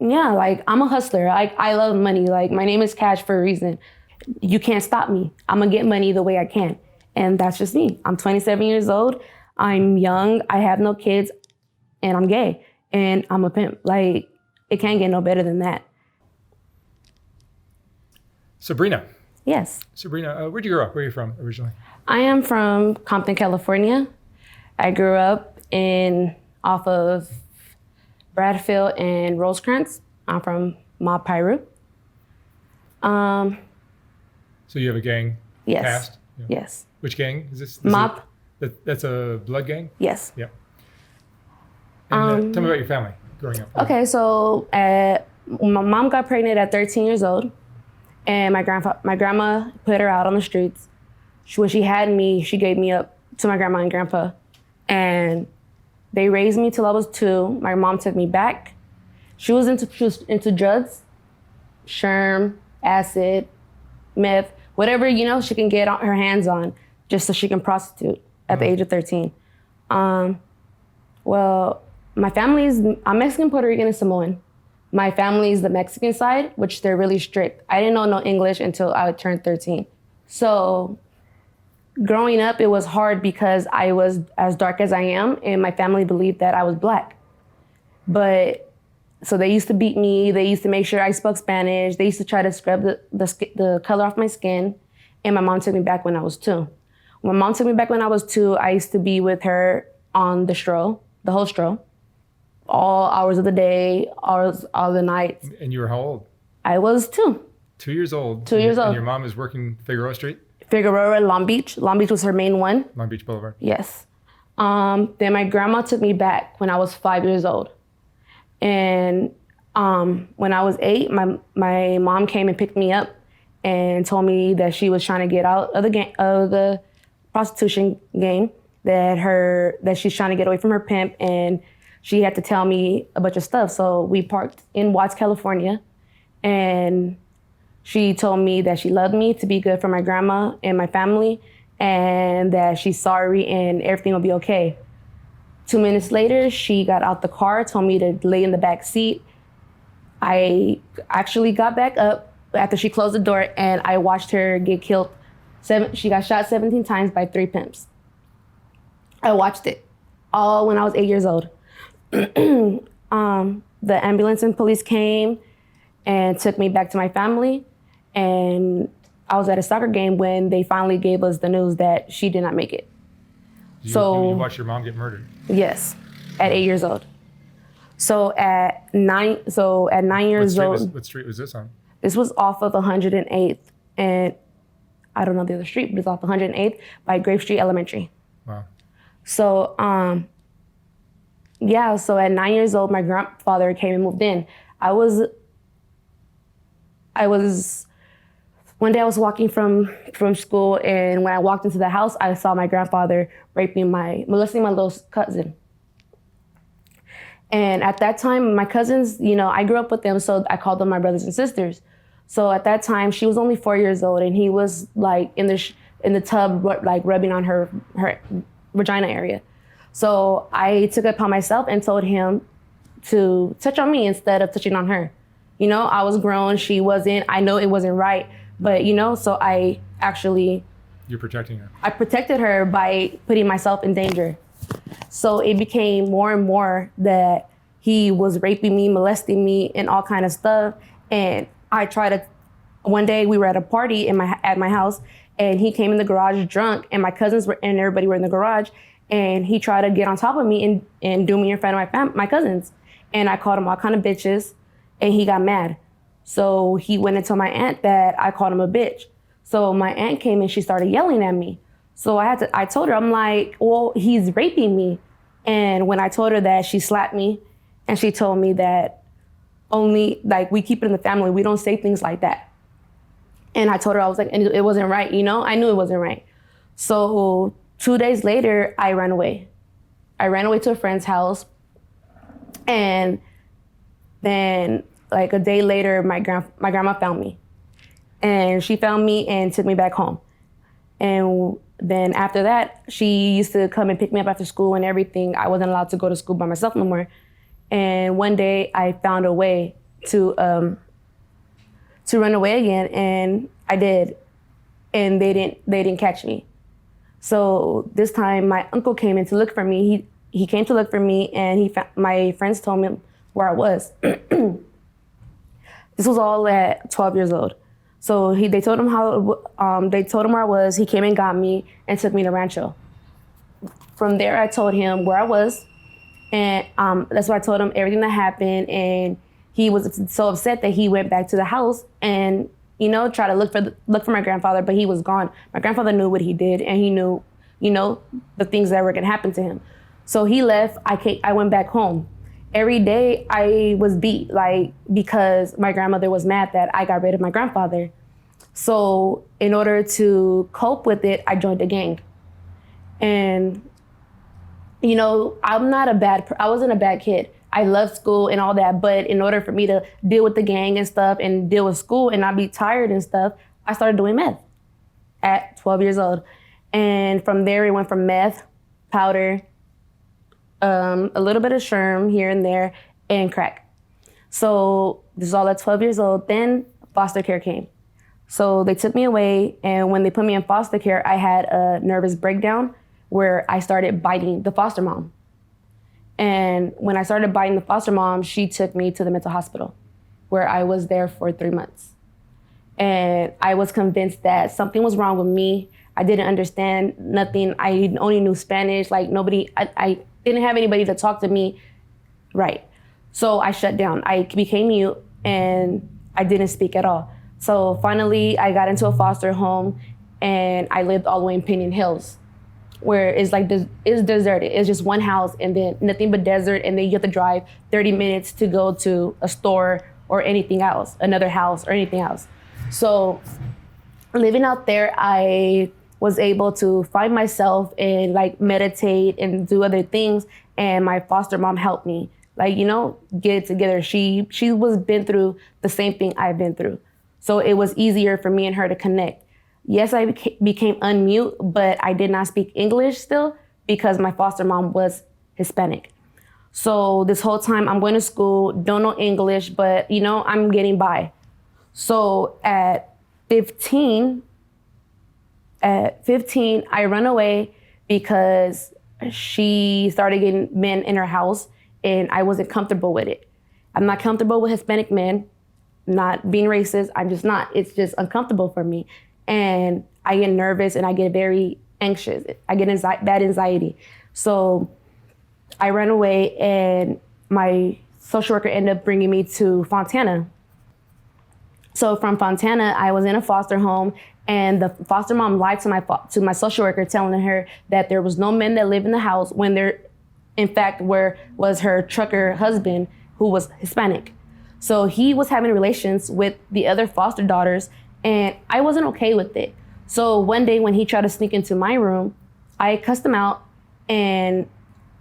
Yeah, like I'm a hustler. Like I love money. Like my name is Cash for a reason. You can't stop me. I'm gonna get money the way I can. And that's just me. I'm 27 years old. I'm young. I have no kids and I'm gay and I'm a pimp. Like it can't get no better than that. Sabrina. Yes. Sabrina, where'd you grow up? Where are you from originally? I am from Compton, California. I grew up off of Bradfield and Rosecrans. I'm from Mob Piru. So you have a gang Yes. past? Yeah. Yes. Which gang is this? Mob. That's a blood gang? Yes. Yeah. And tell me about your family growing up. Okay, so my mom got pregnant at 13 years old, and my grandma put her out on the streets. When she had me, she gave me up to my grandma and grandpa, and they raised me till I was 2. My mom took me back. She was into drugs, sherm, acid, meth, whatever she can get her hands on, just so she can prostitute at the age of 13. Well, my I'm Mexican, Puerto Rican, and Samoan. My family is the Mexican side, which they're really strict. I didn't know no English until I turned 13. So growing up, it was hard because I was as dark as I am, and my family believed that I was black. So they used to beat me. They used to make sure I spoke Spanish. They used to try to scrub the color off my skin. And my mom took me back when I was 2. When my mom took me back when I was 2, I used to be with her on the whole stroll, all hours of the day, all the nights. And you were how old? I was 2. 2 years old. 2 years old. And your mom is working Figueroa Street? Figueroa, Long Beach. Long Beach was her main one. Long Beach Boulevard. Yes. Then my grandma took me back when I was 5 years old. And when I was 8, my mom came and picked me up and told me that she was trying to get out of the prostitution game, that she's trying to get away from her pimp, and she had to tell me a bunch of stuff. So we parked in Watts, California, and she told me that she loved me, to be good for my grandma and my family, and that she's sorry and everything will be okay. 2 minutes later, she got out the car, told me to lay in the back seat. I actually got back up after she closed the door, and I watched her get killed. She got shot 17 times by 3 pimps. I watched it all when I was 8 years old. The ambulance and police came and took me back to my family, and I was at a soccer game when they finally gave us the news that she did not make it. You watched your mom get murdered? Yes, at 8 years old. So at 9 years old. What street was this on? This was off of 108th, and I don't know the other street, but it's off 108th by Grave Street Elementary. Wow. So, so at 9 years old, my grandfather came and moved in. One day I was walking from school, and when I walked into the house, I saw my grandfather molesting my little cousin. And at that time, my cousins, I grew up with them, so I called them my brothers and sisters. So at that time, she was only 4 years old, and he was like in the tub, like rubbing on her vagina area. So I took it upon myself and told him to touch on me instead of touching on her. I was grown, she wasn't. I know it wasn't right, but so I actually. You're protecting her. I protected her by putting myself in danger. So it became more and more that he was raping me, molesting me, and all kind of stuff. And one day we were at a party at my house, and he came in the garage drunk, and my cousins and everybody were in the garage, and he tried to get on top of me and do me in front of my cousins. And I called him all kind of bitches, and he got mad. So he went and told my aunt that I called him a bitch. So my aunt came and she started yelling at me. So I told her, I'm like, well, he's raping me. And when I told her that, she slapped me, and she told me that only, like, we keep it in the family. We don't say things like that. And I told her, I was like, and it wasn't right, I knew it wasn't right. So 2 days later, I ran away. I ran away to a friend's house. And then like a day later, my grandma found me. And she found me and took me back home. And then after that, she used to come and pick me up after school and everything. I wasn't allowed to go to school by myself no more. And one day I found a way to run away again, and I did, and they didn't catch me. So this time my uncle came in to look for me. He came to look for me, and my friends told me where I was. This was all at 12 years old. So they told him where I was. He came and got me and took me to Rancho. From there, I told him where I was, and that's why I told him everything that happened. And he was so upset that he went back to the house and tried to look for my grandfather, but he was gone. My grandfather knew what he did, and he knew, the things that were gonna happen to him. So he left. I went back home. Every day I was beat, because my grandmother was mad that I got rid of my grandfather. So in order to cope with it, I joined a gang. And, I wasn't a bad kid. I loved school and all that, but in order for me to deal with the gang and stuff and deal with school and not be tired and stuff, I started doing meth at 12 years old. And from there, it went from meth, powder, a little bit of sherm here and there, and crack. So this is all at 12 years old. Then foster care came. So they took me away, and when they put me in foster care, I had a nervous breakdown where I started biting the foster mom. And when I started biting the foster mom, she took me to the mental hospital, where I was there for 3 months. And I was convinced that something was wrong with me. I didn't understand nothing. I only knew Spanish. I didn't have anybody to talk to me right. So I shut down. I became mute, and I didn't speak at all. So finally, I got into a foster home, and I lived all the way in Pinion Hills, where it's deserted. It's just one house and then nothing but desert, and then you have to drive 30 minutes to go to a store or anything else, another house or anything else. So living out there, I was able to find myself and meditate and do other things. And my foster mom helped me, get it together. She was been through the same thing I've been through. So it was easier for me and her to connect. Yes, I became unmute, but I did not speak English still because my foster mom was Hispanic. So this whole time I'm going to school, don't know English, but I'm getting by. So at 15, I run away because she started getting men in her house, and I wasn't comfortable with it. I'm not comfortable with Hispanic men, not being racist. I'm just not. It's just uncomfortable for me. And I get nervous and I get very anxious. I get bad anxiety. So I ran away, and my social worker ended up bringing me to Fontana. So from Fontana, I was in a foster home, and the foster mom lied to my social worker, telling her that there was no men that live in the house when there, in fact, was her trucker husband who was Hispanic. So he was having relations with the other foster daughters, and I wasn't okay with it. So one day when he tried to sneak into my room, I cussed him out, and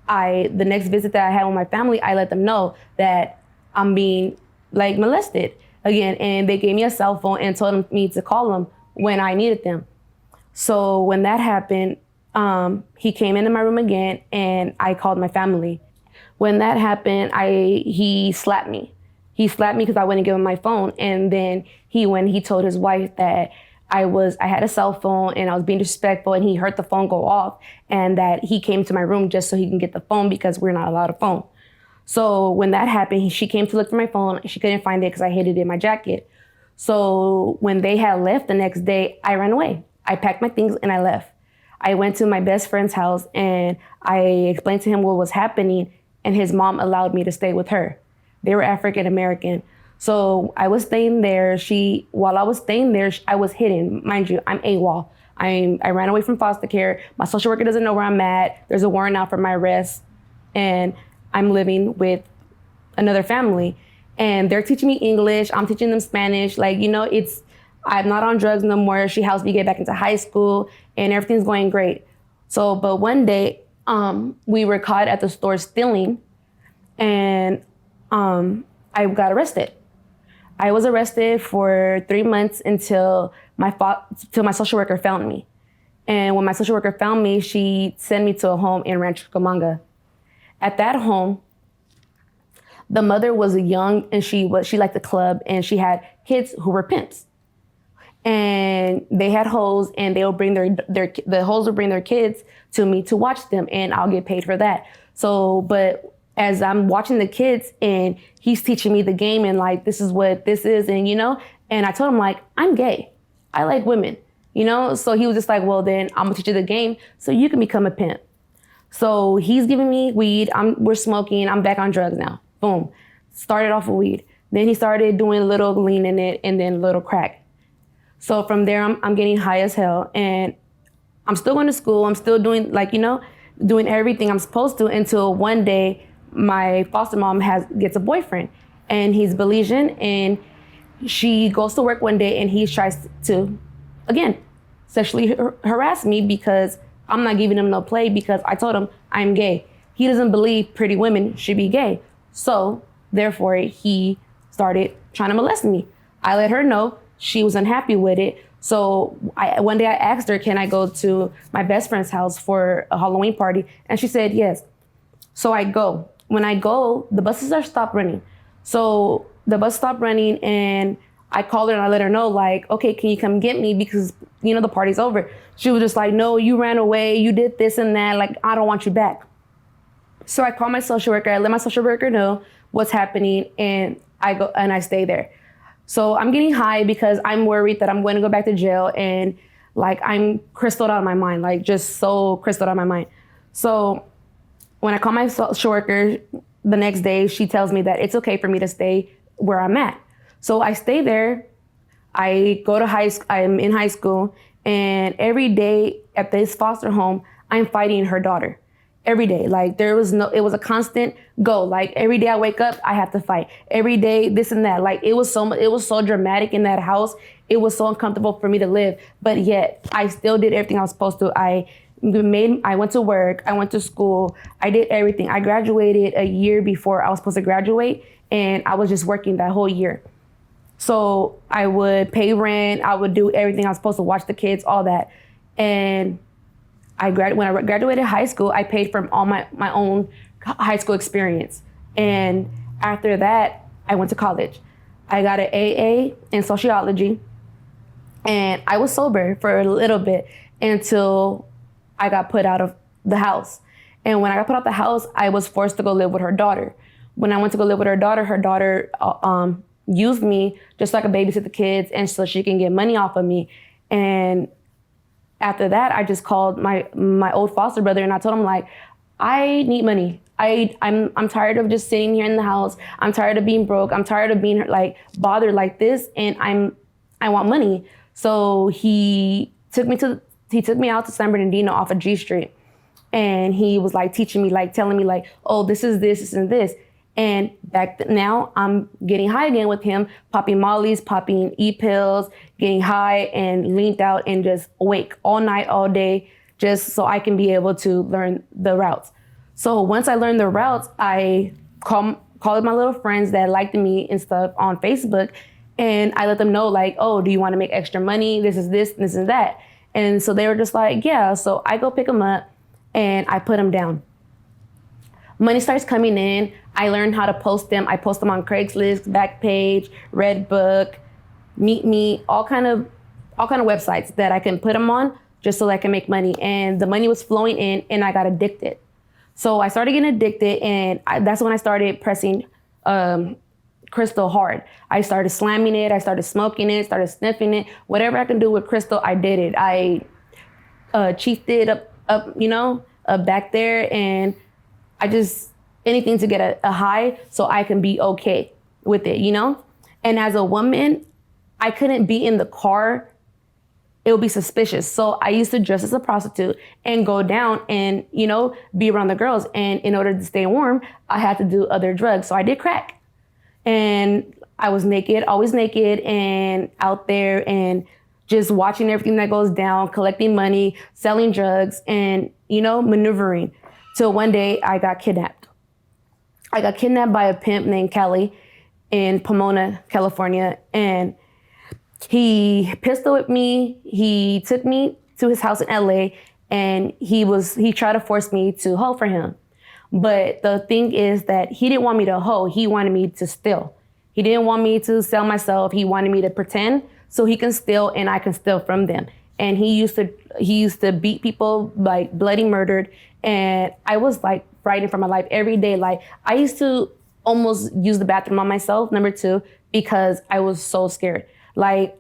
the next visit that I had with my family, I let them know that I'm being molested again, and they gave me a cell phone and told me to call them when I needed them. So when that happened, he came into my room again, and I called my family. When that happened, he slapped me. He slapped me because I wouldn't give him my phone. And then when he told his wife that I had a cell phone and I was being disrespectful, and he heard the phone go off, and that he came to my room just so he can get the phone because we're not allowed a phone. So when that happened, she came to look for my phone. She couldn't find it because I hid it in my jacket. So when they had left the next day, I ran away. I packed my things and I left. I went to my best friend's house, and I explained to him what was happening, and his mom allowed me to stay with her. They were African American. So I was staying there. While I was staying there, I was hidden. Mind you, I'm AWOL. I ran away from foster care. My social worker doesn't know where I'm at. There's a warrant out for my arrest, and I'm living with another family. And they're teaching me English. I'm teaching them Spanish. I'm not on drugs no more. She helps me get back into high school, and everything's going great. So, but one day, we were caught at the store stealing, and I got arrested. I was arrested for 3 months until my social worker found me. And when my social worker found me, she sent me to a home in Rancho Cucamonga. At that home, The mother was young and she liked the club and she had kids who were pimps. And they had hoes and they'll bring the hoes will bring their kids to me to watch them and I'll get paid for that. So, but as I'm watching the kids and he's teaching me the game and like, this is what this is. And, and I told him like, I'm gay. I like women, So he was just like, well, then I'm gonna teach you the game so you can become a pimp. So he's giving me weed. We're smoking. I'm back on drugs now. Boom. Started off with weed. Then he started doing a little lean in it and then a little crack. So from there, I'm getting high as hell. And I'm still going to school. I'm still doing doing everything I'm supposed to until one day my foster mom gets a boyfriend. And he's Belizean. And she goes to work one day and he tries to, again, sexually harass me because I'm not giving him no play because I told him I'm gay. He doesn't believe pretty women should be gay. So therefore, he started trying to molest me. I let her know. She was unhappy with it. So one day I asked her, can I go to my best friend's house for a Halloween party? And she said yes. So I go. When I go, the buses are stopped running. So the bus stopped running and I called her and I let her know like, okay, can you come get me? Because, the party's over. She was just like, no, you ran away. You did this and that. Like, I don't want you back. So I call my social worker. I let my social worker know what's happening and I go and I stay there. So I'm getting high because I'm worried that I'm going to go back to jail and like I'm crystalled out of my mind, like just so crystalled out of my mind. So when I call my social worker the next day, she tells me that it's okay for me to stay where I'm at. So I stay there. I go to I'm in high school and every day at this foster home, I'm fighting her daughter. Every day, like it was a constant go. Like every day I wake up, I have to fight. Every day, this and that. Like it was so dramatic in that house. It was so uncomfortable for me to live. But yet, I still did everything I was supposed to. I went to work. I went to school. I did everything. I graduated a year before I was supposed to graduate, and I was just working that whole year. So I would pay rent. I would do everything I was supposed to, watch the kids, all that, and when I graduated high school, I paid for all my own high school experience. And after that, I went to college. I got an AA in sociology. And I was sober for a little bit until I got put out of the house. And when I got put out of the house, I was forced to go live with her daughter. When I went to go live with her daughter used me just like a babysit the kids and so she can get money off of me. And after that, I just called my old foster brother and I told him like, I need money. I'm tired of just sitting here in the house. I'm tired of being broke. I'm tired of being like bothered like this, and I want money. So he took me out to San Bernardino off of G Street, and he was like teaching me, like telling me like, oh, this is this and this. And now I'm getting high again with him, popping mollies, popping e-pills, getting high and leaned out and just awake all night, all day, just so I can be able to learn the routes. So once I learned the routes, I called my little friends that liked me and stuff on Facebook, and I let them know like, oh, do you want to make extra money? This is this, this and that. And so they were just like, yeah. So I go pick them up and I put them down. Money starts coming in. I learned how to post them. I post them on Craigslist, Backpage, Redbook, Meet Me, all kind of websites that I can put them on just so I can make money. And the money was flowing in and I got addicted. So I started getting addicted, and that's when I started pressing crystal hard. I started slamming it. I started smoking it, started sniffing it. Whatever I can do with crystal, I did it. I chiefed it up back there, and I just, anything to get a high so I can be okay with it, And as a woman, I couldn't be in the car. It would be suspicious. So I used to dress as a prostitute and go down and, be around the girls. And in order to stay warm, I had to do other drugs. So I did crack. And I was naked, always naked, and out there and just watching everything that goes down, collecting money, selling drugs, and, maneuvering. Till one day I got kidnapped. I got kidnapped by a pimp named Kelly in Pomona, California. And he pistol whipped me. He took me to his house in LA, and he tried to force me to hoe for him. But the thing is that he didn't want me to hoe. He wanted me to steal. He didn't want me to sell myself. He wanted me to pretend so he can steal and I can steal from them. And he used to beat people, like bloody murdered. And I was like fighting for my life every day. Like I used to almost use the bathroom on myself, number 2, because I was so scared. Like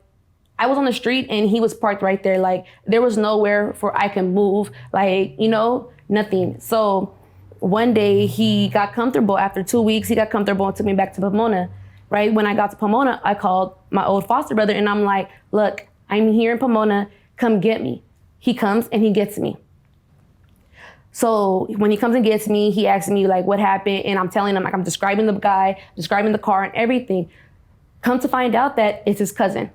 I was on the street and he was parked right there. Like there was nowhere for I can move, like, nothing. So one day he got comfortable. After 2 weeks, he got comfortable and took me back to Pomona. Right when I got to Pomona, I called my old foster brother and I'm like, look, I'm here in Pomona, come get me. He comes and he gets me. So when he comes and gets me, he asks me like what happened, and I'm telling him, like, I'm describing the guy, describing the car and everything. Come to find out that it's his cousin.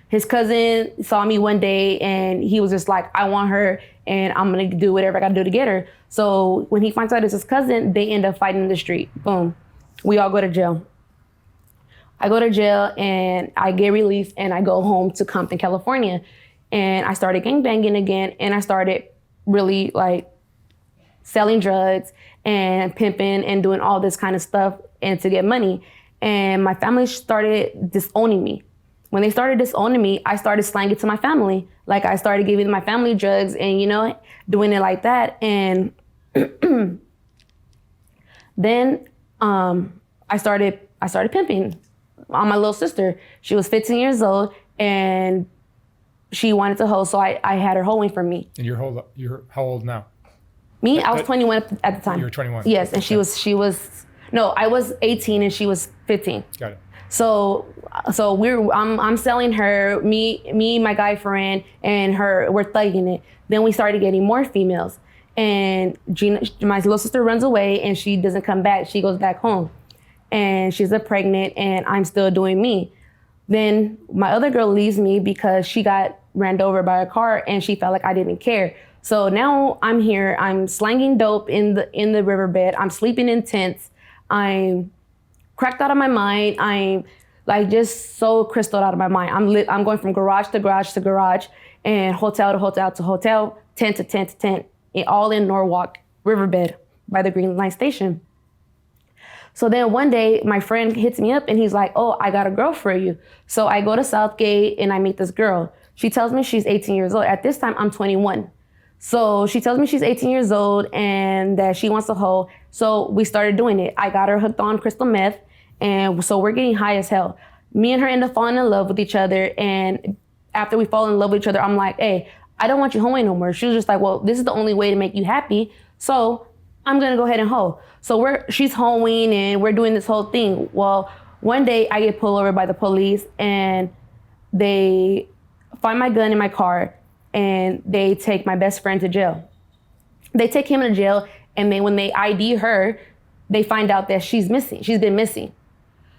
His cousin saw me one day and he was just like, I want her and I'm gonna do whatever I gotta do to get her. So when he finds out it's his cousin, they end up fighting in the street. Boom. We all go to jail. I go to jail and I get released and I go home to Compton, California. And I started gangbanging again, and I started really like selling drugs and pimping and doing all this kind of stuff and to get money. And my family started disowning me. When they started disowning me, I started slanging to my family. Like I started giving my family drugs and, doing it like that. And then I started pimping on my little sister. She was 15 years old and she wanted to hoe, so I had her hoeing for me. And you're how old now? Me, I was 21 at the time. You were 21. Yes, and I was 18 and she was 15. Got it. So I'm selling her, me, my guy friend, and her, we're thugging it. Then we started getting more females. And Gina, my little sister, runs away and she doesn't come back. She goes back home. And she's pregnant and I'm still doing me. Then my other girl leaves me because she got ran over by a car and she felt like I didn't care. So now I'm here, I'm slanging dope in the riverbed. I'm sleeping in tents. I'm cracked out of my mind. I'm like just so crystal out of my mind. I'm going from garage to garage to garage and hotel to hotel to hotel, tent to tent to tent, all in Norwalk Riverbed by the Green Line station. So then one day my friend hits me up and he's like, oh, I got a girl for you. So I go to Southgate and I meet this girl. She tells me she's 18 years old. At this time, I'm 21. So she tells me she's 18 years old and that she wants to hoe. So we started doing it. I got her hooked on crystal meth. And so we're getting high as hell. Me and her end up falling in love with each other. And after we fall in love with each other, I'm like, hey, I don't want you hoeing no more. She was just like, well, this is the only way to make you happy. So I'm gonna go ahead and hoe. So she's hoeing and we're doing this whole thing. Well, one day I get pulled over by the police and they find my gun in my car and they take my best friend to jail. They take him to jail, and then when they ID her, they find out that she's missing. She's been missing.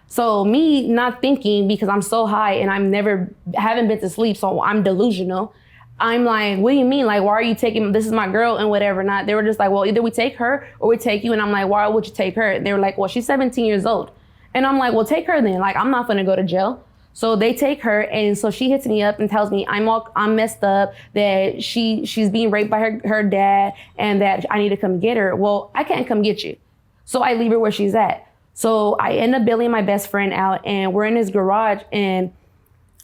So me not thinking, because I'm so high and haven't been to sleep, so I'm delusional. I'm like, what do you mean? Like, why are you taking, this is my girl and whatever not. They were just like, well, either we take her or we take you. And I'm like, why would you take her? They were like, well, she's 17 years old. And I'm like, well, take her then. Like, I'm not gonna go to jail. So they take her, and so she hits me up and tells me I'm messed up, that she's being raped by her dad, and that I need to come get her. Well, I can't come get you. So I leave her where she's at. So I end up bailing my best friend out, and we're in his garage, and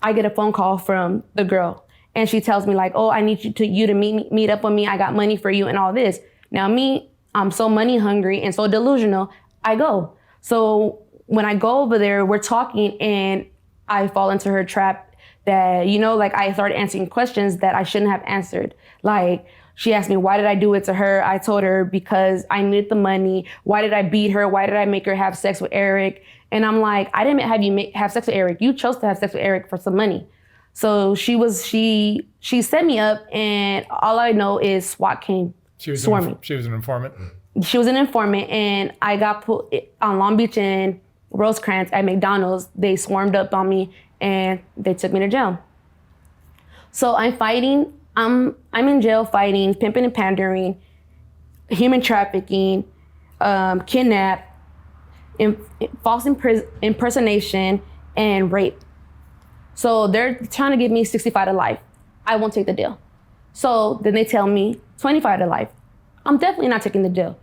I get a phone call from the girl. And she tells me like, oh, I need you to meet up with me. I got money for you and all this. Now me, I'm so money hungry and so delusional, I go. So when I go over there, we're talking and I fall into her trap that, like I started answering questions that I shouldn't have answered. Like she asked me, why did I do it to her? I told her because I needed the money. Why did I beat her? Why did I make her have sex with Eric? And I'm like, I didn't have you have sex with Eric. You chose to have sex with Eric for some money. So she set me up, and all I know is SWAT came swarming. She was an informant? She was an informant, and I got put on Long Beach and Rosecrans at McDonald's. They swarmed up on me, and they took me to jail. So I'm fighting. I'm in jail fighting, pimping and pandering, human trafficking, kidnap, false impersonation, and rape. So they're trying to give me 65 to life. I won't take the deal. So then they tell me 25 to life. I'm definitely not taking the deal.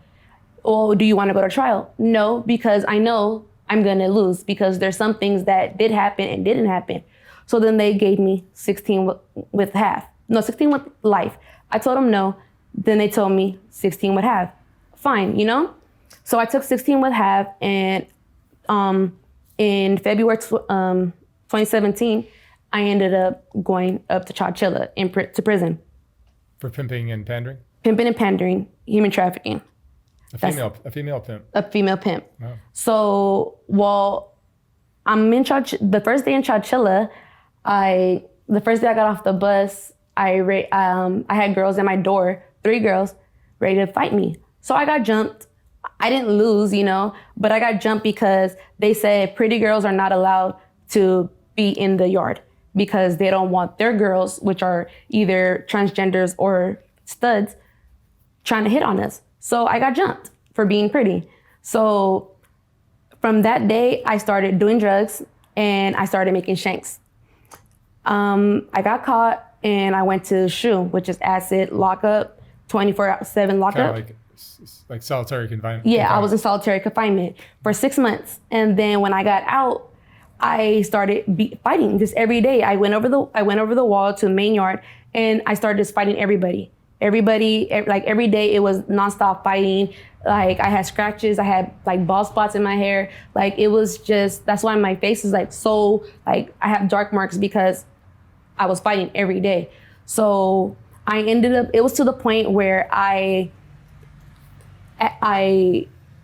oh, do you want to go to trial? No, because I know I'm going to lose because there's some things that did happen and didn't happen. So then they gave me 16 with half. No, 16 with life. I told them no. Then they told me 16 with half. Fine, you know? So I took 16 with half, and in February 2017, I ended up going up to Chowchilla to prison. For pimping and pandering? Pimping and pandering, human trafficking. A female pimp. A female pimp. Oh. So, well, I'm in the first day in Chowchilla, the first day I got off the bus, I had girls at my door, 3 girls, ready to fight me. So I got jumped. I didn't lose, you know, but I got jumped because they said pretty girls are not allowed to be in the yard because they don't want their girls, which are either transgenders or studs, trying to hit on us. So I got jumped for being pretty. So from that day, I started doing drugs and I started making shanks. I got caught and I went to SHU, which is acid lockup, 24/7 lockup. Kind of like solitary confinement. Yeah, I was in solitary confinement for 6 months. And then when I got out, I started fighting just every day. I went over the wall to the main yard and I started just fighting everybody. Like every day it was nonstop fighting. Like I had scratches, I had like bald spots in my hair. Like it was just, that's why my face is like so, like I have dark marks because I was fighting every day. So I ended up, it was to the point where I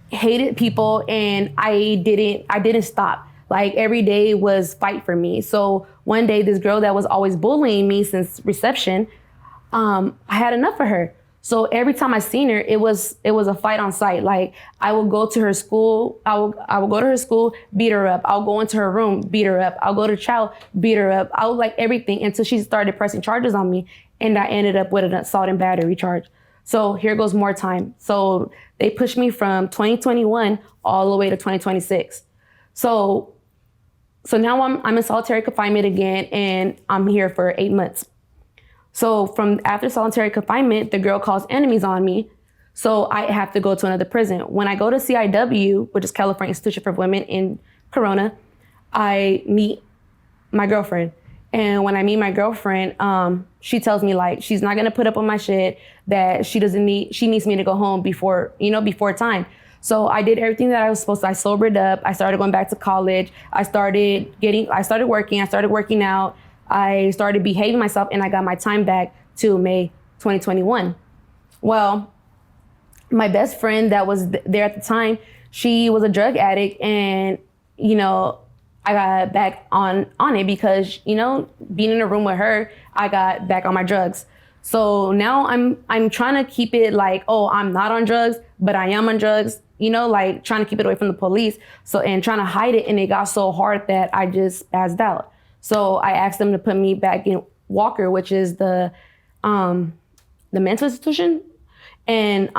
hated people and I didn't stop. Like every day was fight for me. So one day this girl that was always bullying me since reception, I had enough of her. So every time I seen her, it was a fight on site. Like I would go to her school, I would go to her school, beat her up. I'll go into her room, beat her up. I'll go to chow, beat her up. I would like everything until she started pressing charges on me, and I ended up with an assault and battery charge. So here goes more time. So they pushed me from 2021 all the way to 2026. So now I'm in solitary confinement again, and I'm here for 8 months. So from after solitary confinement, the girl calls enemies on me. So I have to go to another prison. When I go to CIW, which is California Institution for Women in Corona, I meet my girlfriend. And when I meet my girlfriend, she tells me like, she's not gonna put up with my shit, that she needs me to go home before time. So I did everything that I was supposed to. I sobered up. I started going back to college. I started working out. I started behaving myself, and I got my time back to May 2021. Well, my best friend that was there at the time, she was a drug addict, and, you know, I got back on it because, you know, being in a room with her, I got back on my drugs. So now I'm trying to keep it like, oh, I'm not on drugs, but I am on drugs, you know, like trying to keep it away from the police. So, and trying to hide it. And it got so hard that I just passed out. So I asked them to put me back in Walker, which is the mental institution. And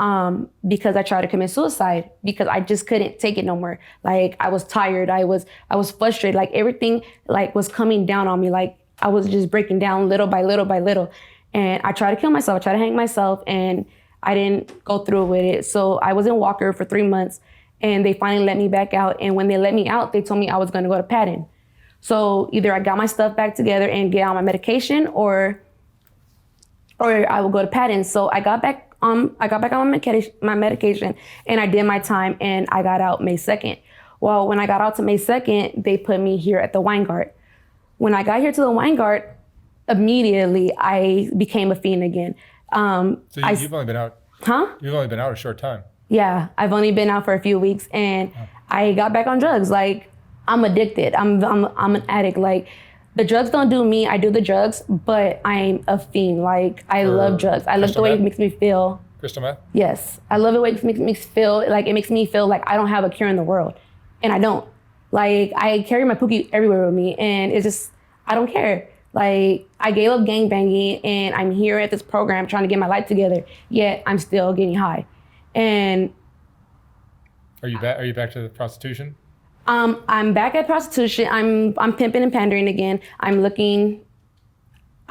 because I tried to commit suicide because I just couldn't take it no more. Like I was tired. I was frustrated. Like everything like was coming down on me. Like I was just breaking down little by little by little. And I tried to kill myself. I tried to hang myself, and I didn't go through with it. So I was in Walker for 3 months, and they finally let me back out. And when they let me out, they told me I was going to go to Patton. So either I got my stuff back together and get on my medication, or I will go to Patton. So I got back on my medication, and I did my time, and I got out May 2nd. Well, when I got out to May 2nd, they put me here at the Weingart. When I got here to the Weingart, immediately I became a fiend again. So you've only been out? Huh? You've only been out a short time. Yeah, I've only been out for a few weeks, and I got back on drugs. Like I'm addicted. I'm an addict. Like the drugs don't do me. I do the drugs, but I'm a fiend. Like I love drugs. I love the way it makes me feel. Crystal meth? Yes, I love the way it makes me feel. Like it makes me feel like I don't have a cure in the world, and I don't. Like I carry my pookie everywhere with me, and it's just I don't care. Like I gave up gangbanging, and I'm here at this program trying to get my life together. Yet I'm still getting high, and. Are you back to the prostitution? I'm back at prostitution. I'm pimping and pandering again. I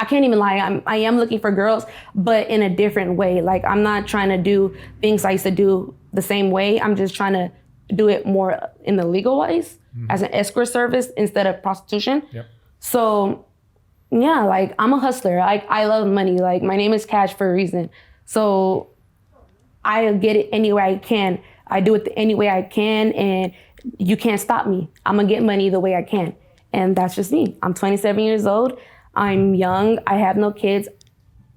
I can't even lie. I am looking for girls, but in a different way. Like, I'm not trying to do things I used to do the same way. I'm just trying to do it more in the legal ways as an escort service instead of prostitution. Yep. So yeah, like, I'm a hustler. I love money. Like, my name is Cash for a reason. So I get it any way I can. I do it any way I can, and you can't stop me. I'm gonna get money the way I can. And that's just me. I'm 27 years old. I'm young. I have no kids,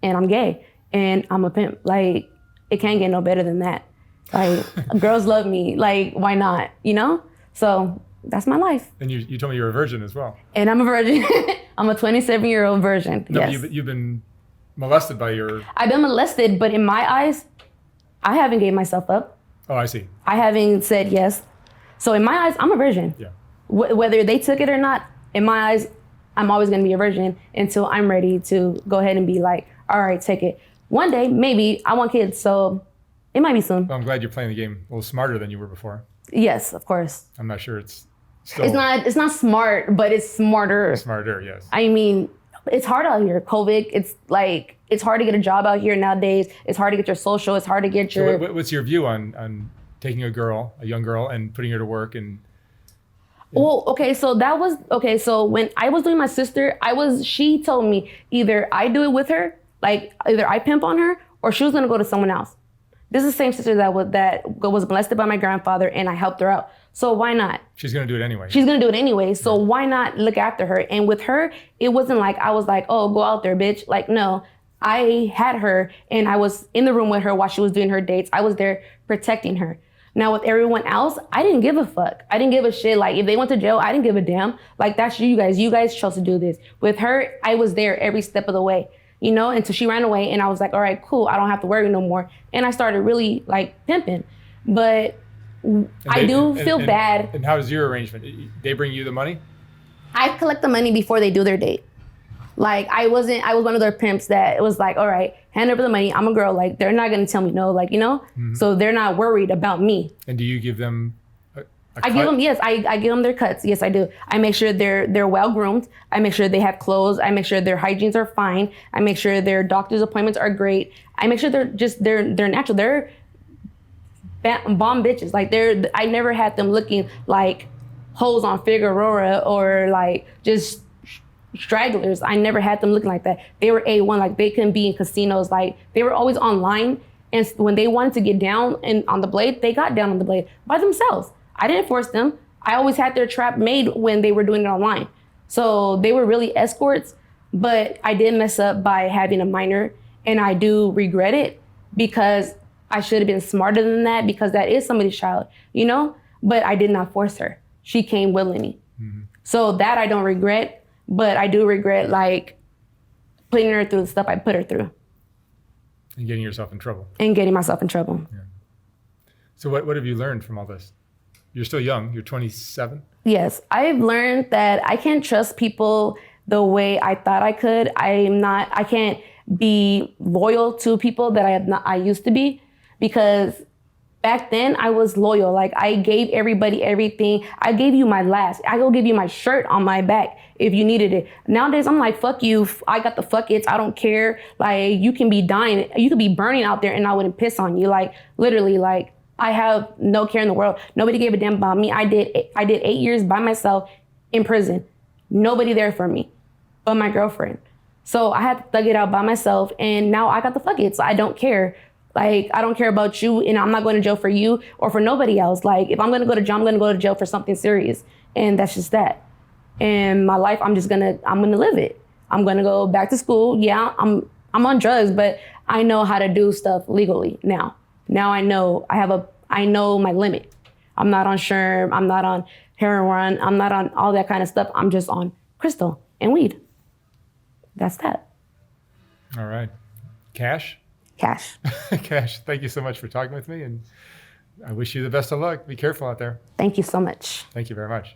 and I'm gay, and I'm a pimp. Like, it can't get no better than that. Like, girls love me. Like, why not? You know? So that's my life. And you told me you're a virgin as well. And I'm a virgin. I'm a 27-year-old virgin. No, yes. but you've been molested by your... I've been molested, but in my eyes, I haven't gave myself up. Oh, I see. I haven't said yes. So in my eyes, I'm a virgin. Yeah. Whether they took it or not, in my eyes, I'm always going to be a virgin until I'm ready to go ahead and be like, all right, take it. One day, maybe. I want kids, so it might be soon. Well, I'm glad you're playing the game a little smarter than you were before. Yes, of course. I'm not sure it's still... It's not smart, but it's smarter. Smarter, yes. I mean, it's hard out here. COVID, it's hard to get a job out here nowadays. It's hard to get your social. It's hard to get your... So what's your view on taking a young girl, and putting her to work and... Well, okay, so when I was doing my sister, she told me either I do it with her, like either I pimp on her, or she was gonna go to someone else. This is the same sister that was molested by my grandfather, and I helped her out. So why not? She's gonna do it anyway. She's gonna do it anyway, so why not look after her? And with her, it wasn't like I was like, oh, go out there, bitch. Like, no, I had her, and I was in the room with her while she was doing her dates. I was there protecting her. Now with everyone else, I didn't give a fuck. I didn't give a shit. Like, if they went to jail, I didn't give a damn. Like, that's you guys. You guys chose to do this. With her, I was there every step of the way, you know, until she ran away, and I was like, all right, cool. I don't have to worry no more. And I started really like pimping. But I do feel bad. And how is your arrangement? They bring you the money? I collect the money before they do their date. Like, I was one of their pimps that it was like, all right, hand over the money. I'm a girl. Like, they're not going to tell me no, like, you know? So they're not worried about me. And do you give them I give them, yes, I give them their cuts. Yes, I do. I make sure they're well groomed. I make sure they have clothes. I make sure their hygienes are fine. I make sure their doctor's appointments are great. I make sure they're natural. They're bomb bitches. Like, I never had them looking like hoes on Figueroa or like just stragglers. I never had them looking like that. They were A1, like they couldn't be in casinos. Like, they were always online. And when they wanted to get down on the blade, they got down on the blade by themselves. I didn't force them. I always had their trap made when they were doing it online. So they were really escorts, but I did mess up by having a minor, and I do regret it because I should have been smarter than that, because that is somebody's child, you know? But I did not force her. She came willingly. So that I don't regret. But I do regret, like, putting her through the stuff I put her through. And getting yourself in trouble. And getting myself in trouble. Yeah. So what have you learned from all this? You're still young. You're 27? Yes. I've learned that I can't trust people the way I thought I could. I can't be loyal to people that I used to be, because back then I was loyal. Like, I gave everybody everything. I gave you my last. I go give you my shirt on my back if you needed it. Nowadays, I'm like, fuck you. I got the fuck it's. I don't care. Like, you can be dying. You could be burning out there and I wouldn't piss on you. Like, literally, like, I have no care in the world. Nobody gave a damn about me. I did 8 years by myself in prison. Nobody there for me but my girlfriend. So I had to thug it out by myself, and now I got the fuck it. So I don't care. Like, I don't care about you, and I'm not going to jail for you or for nobody else. Like, if I'm going to go to jail, I'm going to go to jail for something serious. And that's just that. And my life, I'm going to live it. I'm going to go back to school. Yeah, I'm on drugs, but I know how to do stuff legally now. Now I know I know my limit. I'm not on Sherm. I'm not on heroin. I'm not on all that kind of stuff. I'm just on crystal and weed. That's that. All right. Cash? Cash. Cash, thank you so much for talking with me, and I wish you the best of luck. Be careful out there. Thank you so much. Thank you very much.